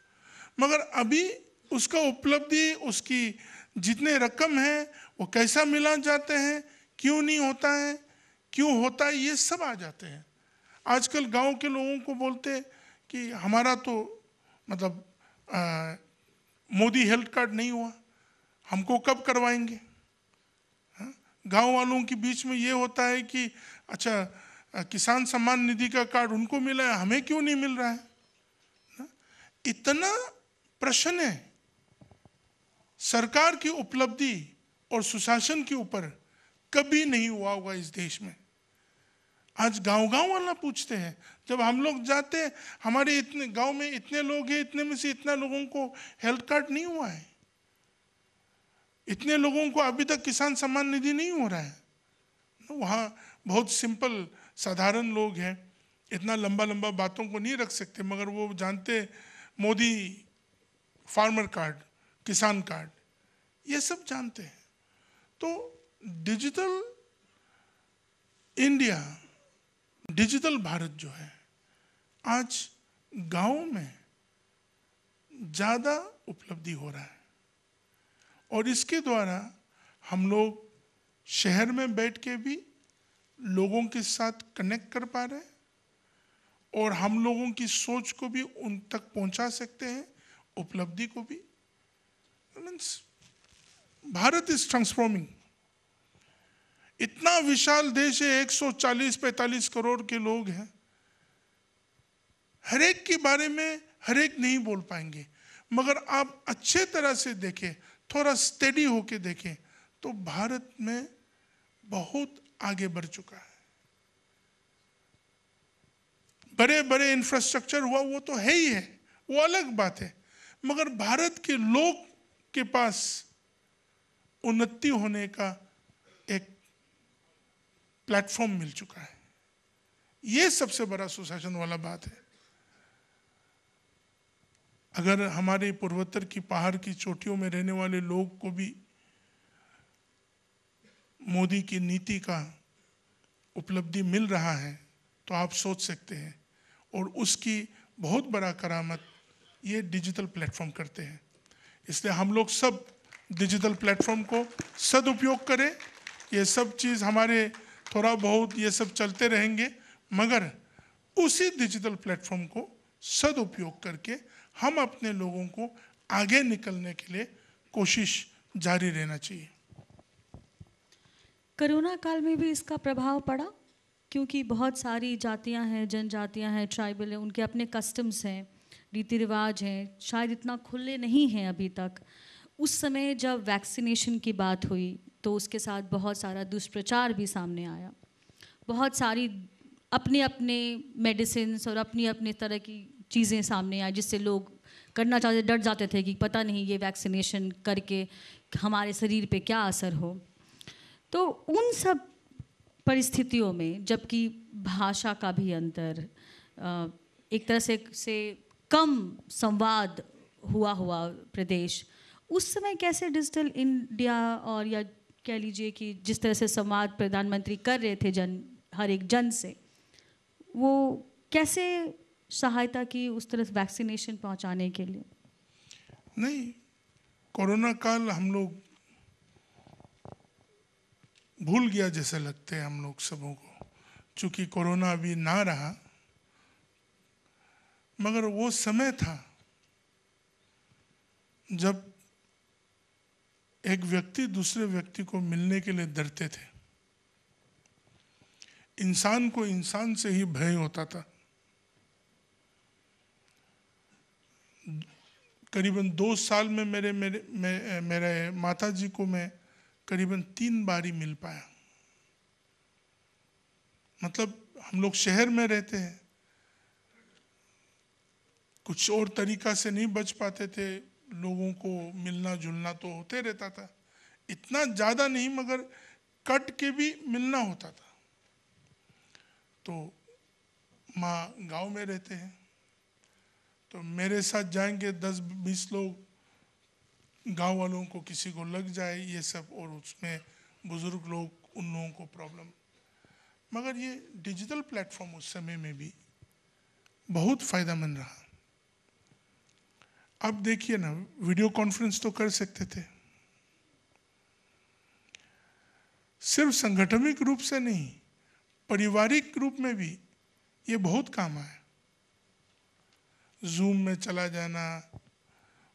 मगर अभी उसका उपलब्धि, उसकी जितने रकम है, वो कैसा मिला जाते हैं, क्यों नहीं होता है, क्यों होता है, ये सब आ जाते हैं। आजकल गांव के लोगों को बोलते कि हमारा तो मतलब मोदी हेल्थ कार्ड नहीं हुआ, हमको कब करवाएंगे। गांव वालों के बीच में ये होता है कि अच्छा किसान सम्मान निधि का कार्ड उनको मिला है, हमें क्यों नहीं मिल रहा है। इतना प्रश्न है सरकार की उपलब्धि और सुशासन के ऊपर कभी नहीं हुआ होगा इस देश में। आज गांव-गांव वाला पूछते हैं, जब हम लोग जाते हैं, हमारे इतने गांव में इतने लोग हैं, इतने में से इतना लोगों को हेल्थ कार्ड नहीं हुआ है, इतने लोगों को अभी तक किसान सम्मान निधि नहीं हो रहा है। वहाँ बहुत सिंपल साधारण लोग हैं, इतना लंबा लंबा बातों को नहीं रख सकते, मगर वो जानते मोदी फार्मर कार्ड, किसान कार्ड, ये सब जानते हैं। तो डिजिटल इंडिया, डिजिटल भारत जो है, आज गांव में ज़्यादा उपलब्धि हो रहा है, और इसके द्वारा हम लोग शहर में बैठ के भी लोगों के साथ कनेक्ट कर पा रहे हैं, और हम लोगों की सोच को भी उन तक पहुंचा सकते हैं, उपलब्धि को भी। Means Bharat is transforming. इतना विशाल देश है, 140-45 करोड़ के लोग हैं, हर एक के बारे में हर एक नहीं बोल पाएंगे, मगर आप अच्छे तरह से देखें, थोड़ा स्टेडी होके देखें, तो भारत में बहुत आगे बढ़ चुका है। बड़े बड़े इंफ्रास्ट्रक्चर हुआ, वो तो है ही है, वो अलग बात है, मगर भारत के लोग के पास उन्नति होने का एक प्लेटफॉर्म मिल चुका है। ये सबसे बड़ा सुशासन वाला बात है। अगर हमारे पूर्वोत्तर की पहाड़ की चोटियों में रहने वाले लोग को भी मोदी की नीति का उपलब्धि मिल रहा है, तो आप सोच सकते हैं, और उसकी बहुत बड़ा करामत ये डिजिटल प्लेटफॉर्म करते हैं। इसलिए हम लोग सब डिजिटल प्लेटफॉर्म को सदुपयोग करें। ये सब चीज़ हमारे थोड़ा बहुत ये सब चलते रहेंगे, मगर उसी डिजिटल प्लेटफॉर्म को सदुपयोग करके हम अपने लोगों को आगे निकलने के लिए कोशिश जारी रहना चाहिए। कोरोना काल में भी इसका प्रभाव पड़ा, क्योंकि बहुत सारी जातियां हैं, जनजातियां हैं, ट्राइबल हैं, उनके अपने कस्टम्स हैं, रीति रिवाज हैं, शायद इतना खुले नहीं हैं अभी तक। उस समय जब वैक्सीनेशन की बात हुई तो उसके साथ बहुत सारा दुष्प्रचार भी सामने आया। बहुत सारी अपने अपने मेडिसिन्स और अपनी अपनी तरह की चीज़ें सामने आई, जिससे लोग करना चाहते, डर जाते थे कि पता नहीं ये वैक्सीनेशन करके हमारे शरीर पे क्या असर हो। तो उन सब परिस्थितियों में, जबकि भाषा का भी अंतर, एक तरह से कम संवाद हुआ प्रदेश, उस समय कैसे डिजिटल इंडिया, और या कह लीजिए कि जिस तरह से संवाद प्रधानमंत्री कर रहे थे हर एक जन से, वो कैसे सहायता की उस तरह वैक्सीनेशन पहुंचाने के लिए? नहीं, कोरोना काल हम लोग भूल गया जैसे लगते हैं हम लोग सबों को, चूँकि कोरोना अभी ना रहा, मगर वो समय था जब एक व्यक्ति दूसरे व्यक्ति को मिलने के लिए डरते थे। इंसान को इंसान से ही भय होता था। करीबन 2 साल में मेरे माता जी को मैं करीबन 3 बार ही मिल पाया। मतलब हम लोग शहर में रहते हैं, कुछ और तरीका से नहीं बच पाते थे, लोगों को मिलना जुलना तो होते रहता था, इतना ज़्यादा नहीं मगर कट के भी मिलना होता था। तो माँ गांव में रहते हैं, तो मेरे साथ जाएंगे 10-20 लोग, गांव वालों को किसी को लग जाए ये सब, और उसमें बुजुर्ग लोग, उन लोगों को प्रॉब्लम। मगर ये डिजिटल प्लेटफॉर्म उस समय में भी बहुत फायदेमंद रहा। अब देखिए ना, वीडियो कॉन्फ्रेंस तो कर सकते थे, सिर्फ संगठनिक रूप से नहीं, पारिवारिक रूप में भी ये बहुत काम आया। जूम में चला जाना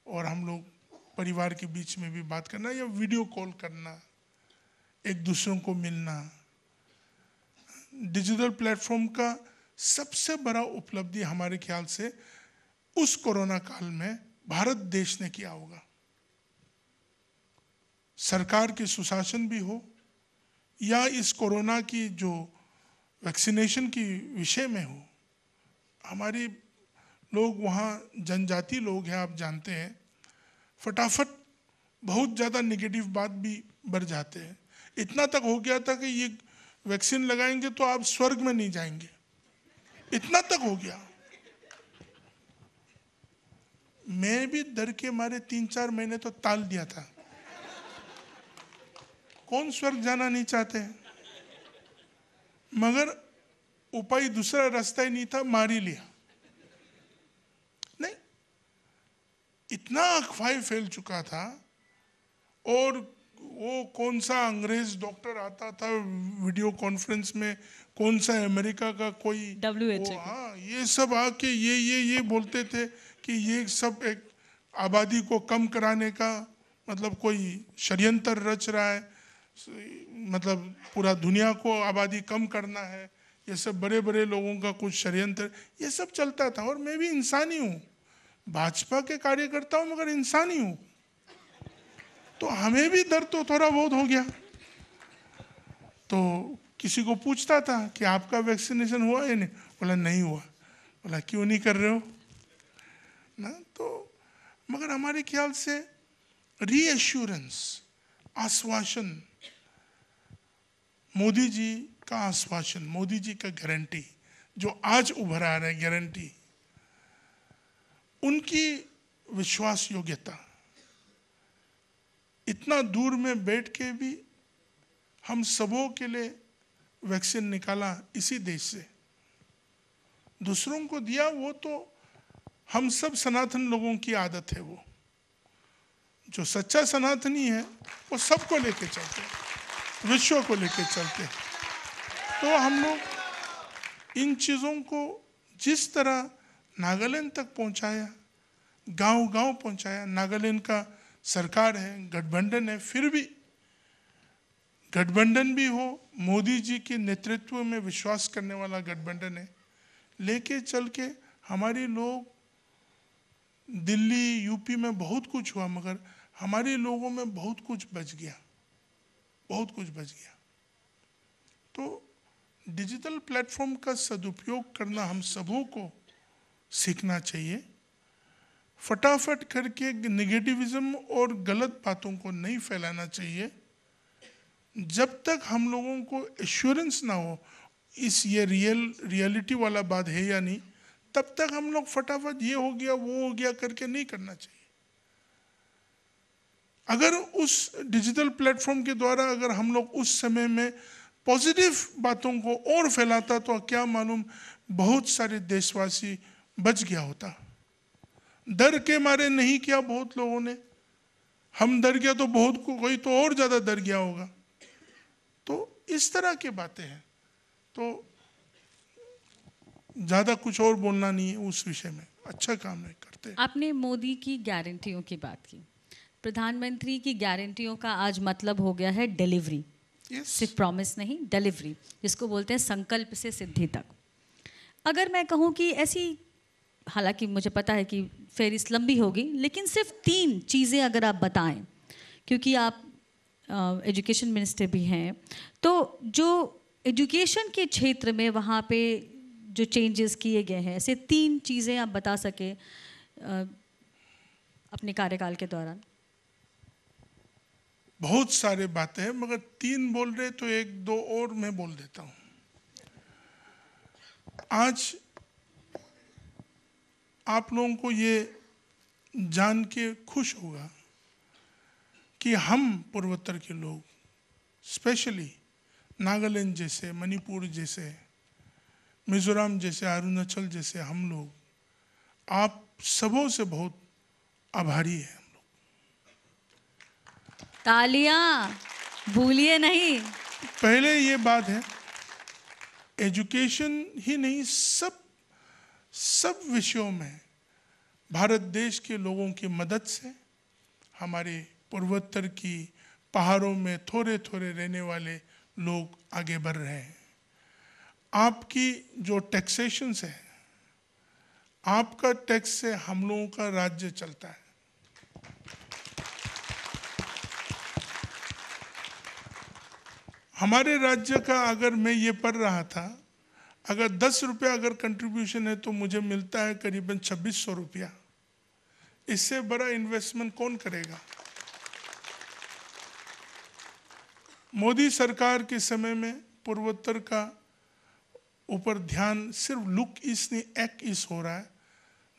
और हम लोग परिवार के बीच में भी बात करना, या वीडियो कॉल करना, एक दूसरों को मिलना। डिजिटल प्लेटफॉर्म का सबसे बड़ा उपलब्धि हमारे ख्याल से उस कोरोना काल में भारत देश ने किया होगा। सरकार के सुशासन भी हो, या इस कोरोना की जो वैक्सीनेशन की विषय में हो, हमारी लोग वहाँ जनजाति लोग हैं, आप जानते हैं, फटाफट बहुत ज़्यादा नेगेटिव बात भी बढ़ जाते हैं। इतना तक हो गया था कि ये वैक्सीन लगाएंगे तो आप स्वर्ग में नहीं जाएंगे, इतना तक हो गया। मैं भी डर के मारे 3-4 महीने तो टाल दिया था। कौन स्वर्ग जाना नहीं चाहते, मगर उपाय दूसरा रास्ता ही नहीं था, मार ही लिया। नहीं, इतना अफवाह फैल चुका था। और वो कौन सा अंग्रेज डॉक्टर आता था वीडियो कॉन्फ्रेंस में, कौन सा अमेरिका का कोई WHO, हाँ, ये सब आके ये बोलते थे कि ये सब एक आबादी को कम कराने का मतलब कोई षड्यंत्र रच रहा है, मतलब पूरा दुनिया को आबादी कम करना है, ये सब बड़े बड़े लोगों का कुछ षड्यंत्र, ये सब चलता था। और मैं भी इंसान ही हूँ, भाजपा के कार्यकर्ता हूँ मगर इंसान ही हूँ, तो हमें भी डर तो थोड़ा बहुत हो गया। तो किसी को पूछता था कि आपका वैक्सीनेशन हुआ या नहीं, बोला नहीं हुआ। बोला क्यों नहीं कर रहे हो ना। तो मगर हमारे ख्याल से रीएश्योरेंस, आश्वासन, मोदी जी का आश्वासन, मोदी जी का गारंटी जो आज उभर आ रहा है, गारंटी, उनकी विश्वास योग्यता, इतना दूर में बैठ के भी हम सबों के लिए वैक्सीन निकाला इसी देश से, दूसरों को दिया, वो तो हम सब सनातन लोगों की आदत है। वो जो सच्चा सनातनी है वो सबको लेके चलते हैं, विश्व को लेके चलते हैं। तो हम लोग इन चीज़ों को जिस तरह नागालैंड तक पहुंचाया, गांव-गांव पहुंचाया, नागालैंड का सरकार है, गठबंधन है, फिर भी गठबंधन भी हो, मोदी जी के नेतृत्व में विश्वास करने वाला गठबंधन है, लेके चल के हमारे लोग, दिल्ली यूपी में बहुत कुछ हुआ मगर हमारे लोगों में बहुत कुछ बच गया, बहुत कुछ बच गया। तो डिजिटल प्लेटफॉर्म का सदुपयोग करना हम सबों को सीखना चाहिए। फटाफट करके नेगेटिविज्म और गलत बातों को नहीं फैलाना चाहिए। जब तक हम लोगों को एश्योरेंस ना हो ये रियलिटी वाला बात है या नहीं, तब तक हम लोग फटाफट ये हो गया वो हो गया करके नहीं करना चाहिए। अगर उस डिजिटल प्लेटफॉर्म के द्वारा अगर हम लोग उस समय में पॉजिटिव बातों को और फैलाता तो क्या मालूम बहुत सारे देशवासी बच गया होता। डर के मारे नहीं किया बहुत लोगों ने, हम डर गया तो बहुत कोई तो और ज़्यादा डर गया होगा। तो इस तरह की बातें हैं, तो ज़्यादा कुछ और बोलना नहीं है उस विषय में। अच्छा काम नहीं करते। आपने मोदी की गारंटियों की बात की। प्रधानमंत्री की गारंटियों का आज मतलब हो गया है डिलीवरी। सिर्फ प्रॉमिस नहीं, डिलीवरी, जिसको बोलते हैं संकल्प से सिद्धि तक। अगर मैं कहूँ कि ऐसी, हालांकि मुझे पता है कि फेरिस्त लंबी होगी, लेकिन सिर्फ 3 चीज़ें अगर आप बताएं, क्योंकि आप एजुकेशन मिनिस्टर भी हैं, तो जो एजुकेशन के क्षेत्र में वहाँ पे जो चेंजेस किए गए हैं, ऐसे 3 चीज़ें आप बता सके अपने कार्यकाल के दौरान। बहुत सारे बातें हैं मगर 3 बोल रहे तो 1-2 और मैं बोल देता हूँ। आज आप लोगों को ये जान के खुश होगा कि हम पूर्वोत्तर के लोग, स्पेशली नागालैंड जैसे, मणिपुर जैसे, मिजोरम जैसे, अरुणाचल जैसे हम लोग आप सबों से बहुत आभारी हैं। हम लोग तालियां भूलिए नहीं। पहले ये बात है, एजुकेशन ही नहीं, सब विषयों में भारत देश के लोगों की मदद से हमारे पूर्वोत्तर की पहाड़ों में थोड़े थोड़े रहने वाले लोग आगे बढ़ रहे हैं। आपकी जो टैक्सेशन है, आपका टैक्स से हम लोगों का राज्य चलता है। हमारे राज्य का अगर मैं ये पढ़ रहा था, अगर 10 रुपया अगर कंट्रीब्यूशन है तो मुझे मिलता है करीबन 2600 रुपया। इससे बड़ा इन्वेस्टमेंट कौन करेगा? मोदी सरकार के समय में पूर्वोत्तर का ऊपर ध्यान सिर्फ लुक ईस्ट नहीं, एक्ट ईस्ट हो रहा है।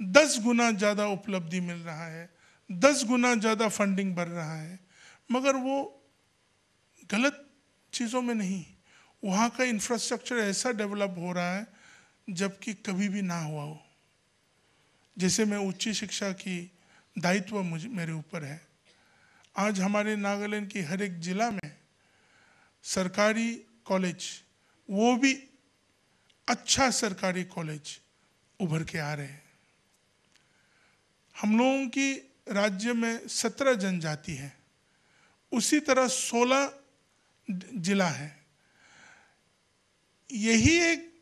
10 गुना ज़्यादा उपलब्धि मिल रहा है, 10 गुना ज़्यादा फंडिंग बढ़ रहा है, मगर वो गलत चीज़ों में नहीं। वहाँ का इंफ्रास्ट्रक्चर ऐसा डेवलप हो रहा है जबकि कभी भी ना हुआ हो। जैसे मैं उच्च शिक्षा की दायित्व मेरे ऊपर है। आज हमारे नागालैंड की हर एक जिला में सरकारी कॉलेज, वो भी अच्छा सरकारी कॉलेज उभर के आ रहे हैं। हम लोगों की राज्य में 17 जनजाति है, उसी तरह 16 जिला है। यही एक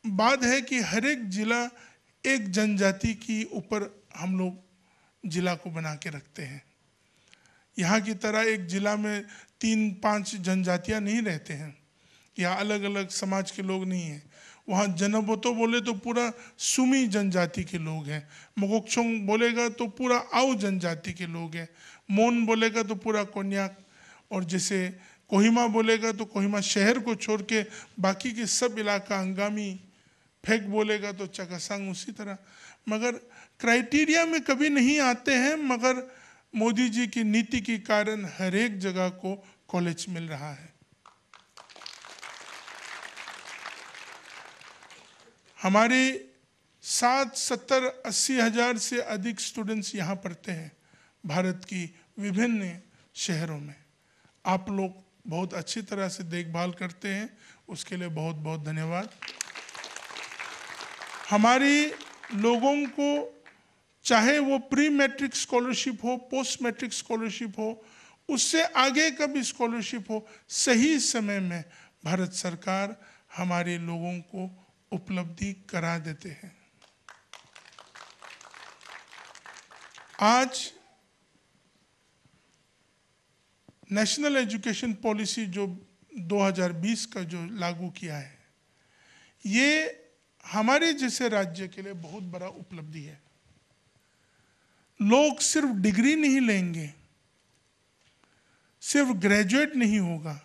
बात है कि हर एक जिला एक जनजाति की ऊपर हम लोग जिला को बना के रखते हैं। यहाँ की तरह एक जिला में 3-5 जनजातियाँ नहीं रहते हैं, या अलग अलग समाज के लोग नहीं हैं। वहाँ जनबोतो बोले तो पूरा सुमी जनजाति के लोग हैं, मोगोक्चोंग बोलेगा तो पूरा आओ जनजाति के लोग हैं, मोन बोलेगा तो पूरा कोन्याक, और जैसे कोहिमा बोलेगा तो कोहिमा शहर को छोड़ के बाकी के सब इलाका, अंगामी फेक बोलेगा तो चकासांग, उसी तरह। मगर क्राइटेरिया में कभी नहीं आते हैं, मगर मोदी जी की नीति के कारण हर एक जगह को कॉलेज मिल रहा है। हमारे 70-80 हज़ार से अधिक स्टूडेंट्स यहाँ पढ़ते हैं भारत की विभिन्न शहरों में। आप लोग बहुत अच्छी तरह से देखभाल करते हैं, उसके लिए बहुत बहुत धन्यवाद। हमारे लोगों को चाहे वो प्री मैट्रिक स्कॉलरशिप हो, पोस्ट मैट्रिक स्कॉलरशिप हो, उससे आगे का भी स्कॉलरशिप हो, सही समय में भारत सरकार हमारे लोगों को उपलब्धि करा देते हैं। आज नेशनल एजुकेशन पॉलिसी जो 2020 का जो लागू किया है, ये हमारे जैसे राज्य के लिए बहुत बड़ा उपलब्धि है। लोग सिर्फ डिग्री नहीं लेंगे, सिर्फ ग्रेजुएट नहीं होगा,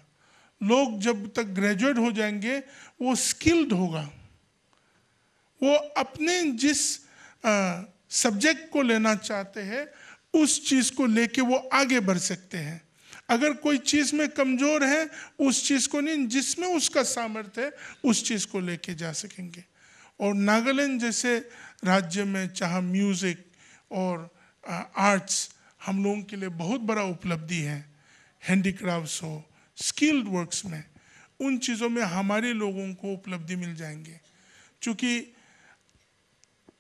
लोग जब तक ग्रेजुएट हो जाएंगे वो स्किल्ड होगा, वो अपने जिस सब्जेक्ट को लेना चाहते हैं उस चीज़ को लेके वो आगे बढ़ सकते हैं। अगर कोई चीज़ में कमज़ोर है, उस चीज़ को नहीं, जिसमें उसका सामर्थ्य है उस चीज़ को लेके जा सकेंगे। और नागालैंड जैसे राज्य में चाहे म्यूज़िक और आर्ट्स हम लोगों के लिए बहुत बड़ा उपलब्धि है। हैंडीक्राफ्ट्स हो, स्किल्ड वर्क्स में, उन चीज़ों में हमारे लोगों को उपलब्धि मिल जाएंगे। चूँकि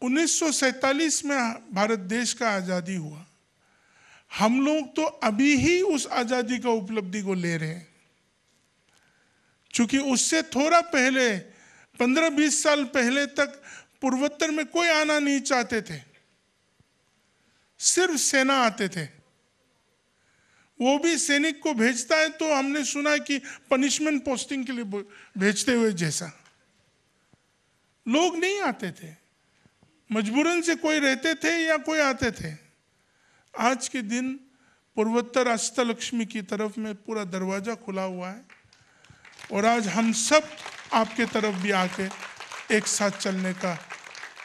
1947 में भारत देश का आज़ादी हुआ, हम लोग तो अभी ही उस आज़ादी का उपलब्धि को ले रहे हैं। चूँकि उससे थोड़ा पहले 15-20 साल पहले तक पूर्वोत्तर में कोई आना नहीं चाहते थे, सिर्फ सेना आते थे। वो भी सैनिक को भेजता है तो हमने सुना है कि पनिशमेंट पोस्टिंग के लिए भेजते हुए जैसा। लोग नहीं आते थे, मजबूरन से कोई रहते थे या कोई आते थे। आज के दिन पूर्वोत्तर अष्टलक्ष्मी की तरफ में पूरा दरवाजा खुला हुआ है और आज हम सब आपके तरफ भी आके एक साथ चलने का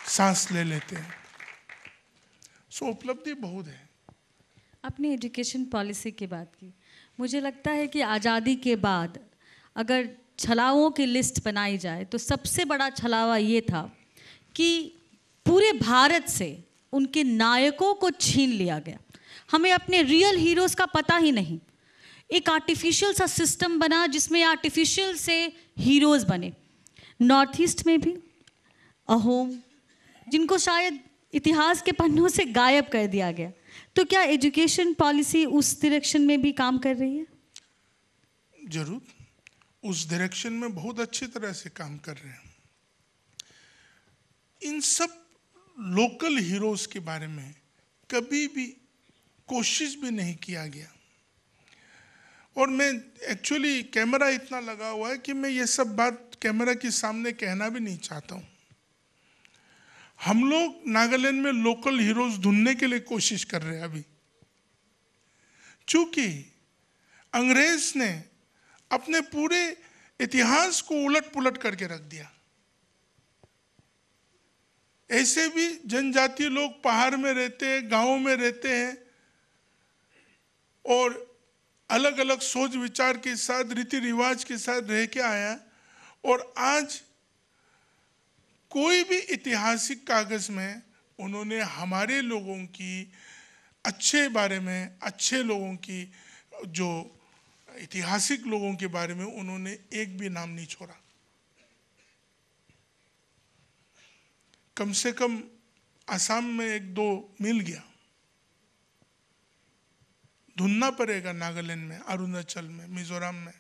सांस ले लेते हैं। सो उपलब्धि बहुत है। अपनी एजुकेशन पॉलिसी की बात की, मुझे लगता है कि आज़ादी के बाद अगर छलावों की लिस्ट बनाई जाए तो सबसे बड़ा छलावा ये था कि पूरे भारत से उनके नायकों को छीन लिया गया। हमें अपने रियल हीरोज़ का पता ही नहीं। एक आर्टिफिशियल सा सिस्टम बना जिसमें आर्टिफिशियल से हीरोज़ बने। नॉर्थ ईस्ट में भी अहोम, जिनको शायद इतिहास के पन्नों से गायब कर दिया गया। तो क्या एजुकेशन पॉलिसी उस डायरेक्शन में भी काम कर रही है? जरूर, उस डायरेक्शन में बहुत अच्छी तरह से काम कर रहे हैं। इन सब लोकल हीरोज़ के बारे में कभी भी कोशिश भी नहीं किया गया। और मैं एक्चुअली कैमरा इतना लगा हुआ है कि मैं ये सब बात कैमरा के सामने कहना भी नहीं चाहता हूँ। हम लोग नागालैंड में लोकल हीरोज़ ढूंढने के लिए कोशिश कर रहे हैं अभी, चूँकि अंग्रेज ने अपने पूरे इतिहास को उलट पुलट करके रख दिया। ऐसे भी जनजातीय लोग पहाड़ में रहते हैं, गांवों में रहते हैं और अलग अलग सोच विचार के साथ, रीति रिवाज के साथ रह के आया। और आज कोई भी ऐतिहासिक कागज में उन्होंने हमारे लोगों की अच्छे बारे में, अच्छे लोगों की, जो ऐतिहासिक लोगों के बारे में उन्होंने एक भी नाम नहीं छोड़ा। कम से कम असम में 1-2 मिल गया, ढूंढना पड़ेगा नागालैंड में, अरुणाचल में, मिजोरम में।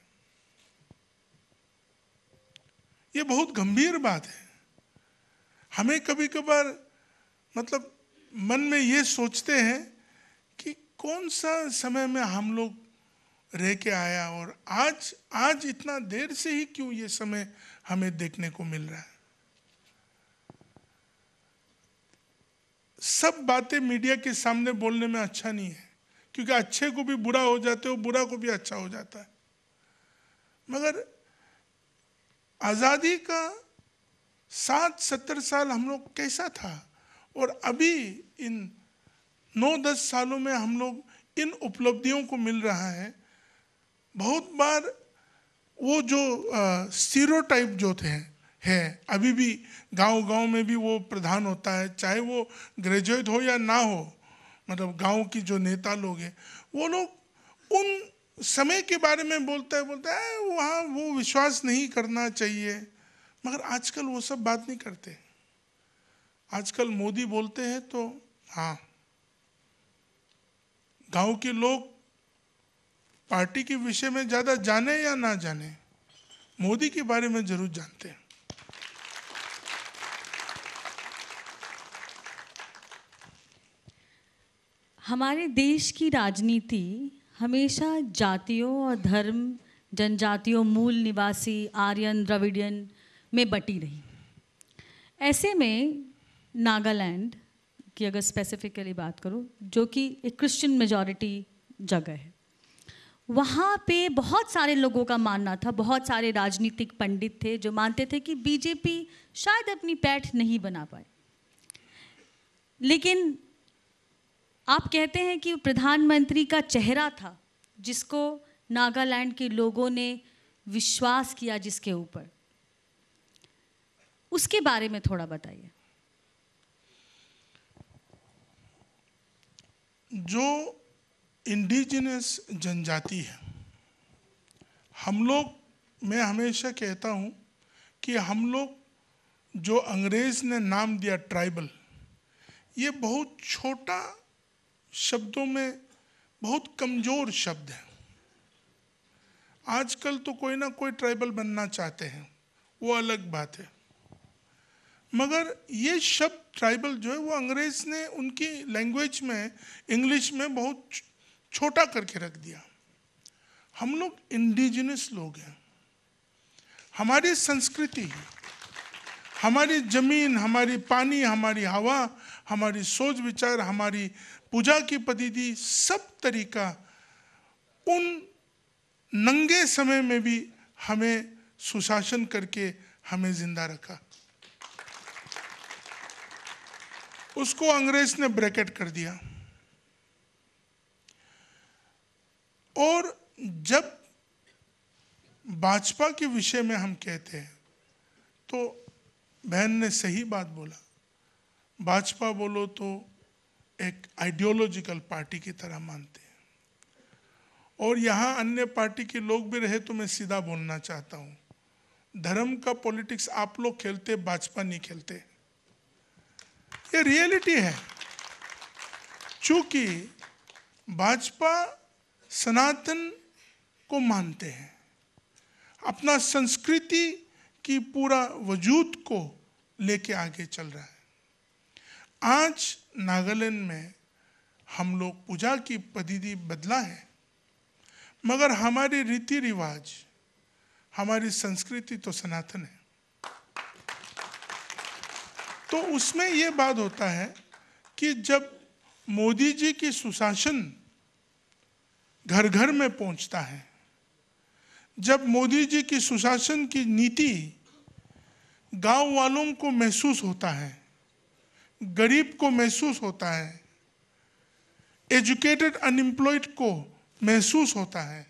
ये बहुत गंभीर बात है। हमें कभी कभार मतलब मन में ये सोचते हैं कि कौन सा समय में हम लोग रह के आया और आज इतना देर से ही क्यों ये समय हमें देखने को मिल रहा है। सब बातें मीडिया के सामने बोलने में अच्छा नहीं है, क्योंकि अच्छे को भी बुरा हो जाते हो, बुरा को भी अच्छा हो जाता है। मगर आज़ादी का 60-70 साल हम लोग कैसा था, और अभी इन 9-10 सालों में हम लोग इन उपलब्धियों को मिल रहा है। बहुत बार वो जो स्टीरियोटाइप जो थे है अभी भी गांव में भी वो प्रधान होता है, चाहे वो ग्रेजुएट हो या ना हो। मतलब गांव की जो नेता लोग हैं वो लोग उन समय के बारे में बोलते हैं वहाँ वो विश्वास नहीं करना चाहिए। मगर आजकल वो सब बात नहीं करते। आजकल मोदी बोलते हैं तो हाँ, गांव के लोग पार्टी के विषय में ज़्यादा जाने या ना जाने, मोदी के बारे में जरूर जानते हैं। हमारे देश की राजनीति हमेशा जातियों और धर्म, जनजातियों, मूल निवासी, आर्यन, द्रविडियन में बटी रही। ऐसे में नागालैंड की अगर स्पेसिफिकली बात करूं, जो कि एक क्रिश्चियन मेजॉरिटी जगह है, वहाँ पे बहुत सारे लोगों का मानना था, बहुत सारे राजनीतिक पंडित थे जो मानते थे कि बीजेपी शायद अपनी पैठ नहीं बना पाए। लेकिन आप कहते हैं कि प्रधानमंत्री का चेहरा था जिसको नागालैंड के लोगों ने विश्वास किया, जिसके ऊपर, उसके बारे में थोड़ा बताइए। जो इंडिजिनस जनजाति है, हम लोग, मैं हमेशा कहता हूँ कि हम लोग जो अंग्रेज ने नाम दिया ट्राइबल, ये बहुत छोटा शब्दों में बहुत कमज़ोर शब्द है। आजकल तो कोई ना कोई ट्राइबल बनना चाहते हैं, वो अलग बात है, मगर ये शब्द ट्राइबल जो है वो अंग्रेज ने उनकी लैंग्वेज में, इंग्लिश में बहुत छोटा करके रख दिया। हम लोग इंडिजिनस लोग हैं। हमारी संस्कृति, हमारी ज़मीन, हमारी पानी, हमारी हवा, हमारी सोच विचार, हमारी पूजा की पद्धति, सब तरीका उन नंगे समय में भी हमें सुशासन करके हमें जिंदा रखा। उसको अंग्रेज ने ब्रैकेट कर दिया। और जब भाजपा के विषय में हम कहते हैं तो बहन ने सही बात बोला, भाजपा बोलो तो एक आइडियोलॉजिकल पार्टी की तरह मानते हैं। और यहाँ अन्य पार्टी के लोग भी रहे तो मैं सीधा बोलना चाहता हूँ, धर्म का पॉलिटिक्स आप लोग खेलते, भाजपा नहीं खेलते। ये रियलिटी है। चूंकि भाजपा सनातन को मानते हैं, अपना संस्कृति की पूरा वजूद को लेके आगे चल रहा है। आज नागालैंड में हम लोग पूजा की पद्धति बदला है, मगर हमारी रीति रिवाज, हमारी संस्कृति तो सनातन है। तो उसमें ये बात होता है कि जब मोदी जी की सुशासन घर घर में पहुंचता है, जब मोदी जी की सुशासन की नीति गांव वालों को महसूस होता है, गरीब को महसूस होता है, एजुकेटेड अनएम्प्लॉयड को महसूस होता है,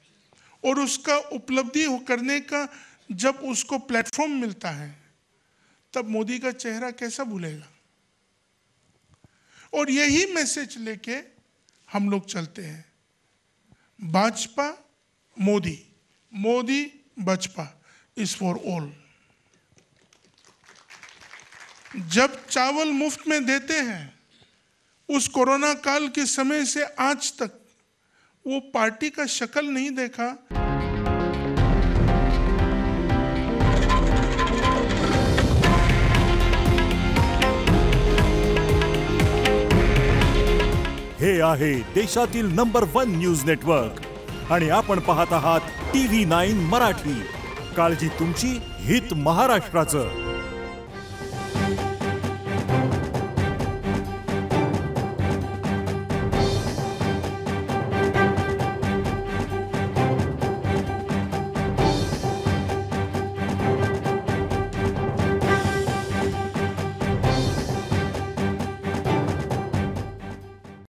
और उसका उपलब्धि करने का जब उसको प्लेटफॉर्म मिलता है, तब मोदी का चेहरा कैसा भूलेगा। और यही मैसेज लेके हम लोग चलते हैं, Bhajpa Modi, Modi Bhajpa is for all. जब चावल मुफ्त में देते हैं, उस कोरोना काल के समय से आज तक वो पार्टी का शक्ल नहीं देखा। हे आहे देशातील नंबर 1 न्यूज नेटवर्क आणि आपण पाहत आहात TV9 मराठी। काळजी तुमची, हित महाराष्ट्राचं।